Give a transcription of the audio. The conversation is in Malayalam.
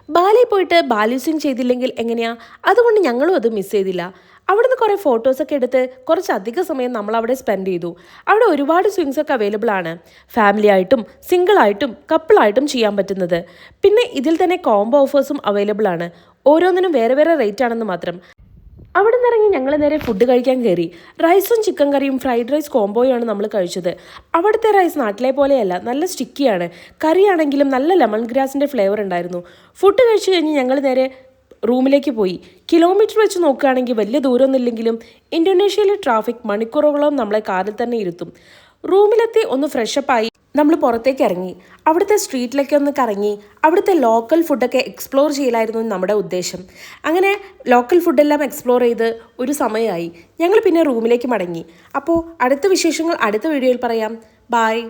ബാലയിൽ പോയിട്ട് ബാലൻസിങ് ചെയ്തില്ലെങ്കിൽ എങ്ങനെയാ? അതുകൊണ്ട് ഞങ്ങളും അത് മിസ് ചെയ്തില്ല. അവിടുന്ന് കുറേ ഫോട്ടോസൊക്കെ എടുത്ത് കുറച്ചധികം സമയം നമ്മൾ അവിടെ സ്പെൻഡ് ചെയ്തു. അവിടെ ഒരുപാട് സ്വിങ്സ് ഒക്കെ അവൈലബിൾ ആണ്. ഫാമിലി ആയിട്ടും സിംഗിളായിട്ടും കപ്പിളായിട്ടും ചെയ്യാൻ പറ്റുന്നത്. പിന്നെ ഇതിൽ തന്നെ കോംബോ ഓഫേഴ്സും അവൈലബിൾ ആണ്. ഓരോന്നിനും വേറെ വേറെ റേറ്റ് ആണെന്ന് മാത്രം. അവിടെ നിന്ന് ഇറങ്ങി ഞങ്ങൾ നേരെ ഫുഡ് കഴിക്കാൻ കയറി. റൈസും ചിക്കൻ കറിയും ഫ്രൈഡ് റൈസ് കോംബോയാണ് നമ്മൾ കഴിച്ചത്. അവിടുത്തെ റൈസ് നാട്ടിലെ പോലെയല്ല, നല്ല സ്റ്റിക്കിയാണ്. കറിയാണെങ്കിലും നല്ല ലെമൺ ഗ്രാസിൻ്റെ ഫ്ലേവർ ഉണ്ടായിരുന്നു. ഫുഡ് കഴിച്ചു കഴിഞ്ഞ് ഞങ്ങൾ നേരെ റൂമിലേക്ക് പോയി. കിലോമീറ്റർ വെച്ച് നോക്കുകയാണെങ്കിൽ വലിയ ദൂരമൊന്നുമില്ലെങ്കിലും ഇന്തോനേഷ്യയിലെ ട്രാഫിക് മണിക്കൂറുകളോളം നമ്മളെ കാറിൽ തന്നെ ഇരുത്തും. റൂമിലെത്തി ഒന്ന് ഫ്രഷപ്പായി നമ്മൾ പുറത്തേക്ക് ഇറങ്ങി. അവിടുത്തെ സ്ട്രീറ്റിലൊക്കെ ഒന്ന് കറങ്ങി അവിടുത്തെ ലോക്കൽ ഫുഡൊക്കെ എക്സ്പ്ലോർ ചെയ്യലായിരുന്നു നമ്മുടെ ഉദ്ദേശം. അങ്ങനെ ലോക്കൽ ഫുഡെല്ലാം എക്സ്പ്ലോർ ചെയ്ത് ഒരു സമയമായി. ഞങ്ങൾ പിന്നെ റൂമിലേക്ക് മടങ്ങി. അപ്പോൾ അടുത്ത വിശേഷങ്ങൾ അടുത്ത വീഡിയോയിൽ പറയാം. ബായ്.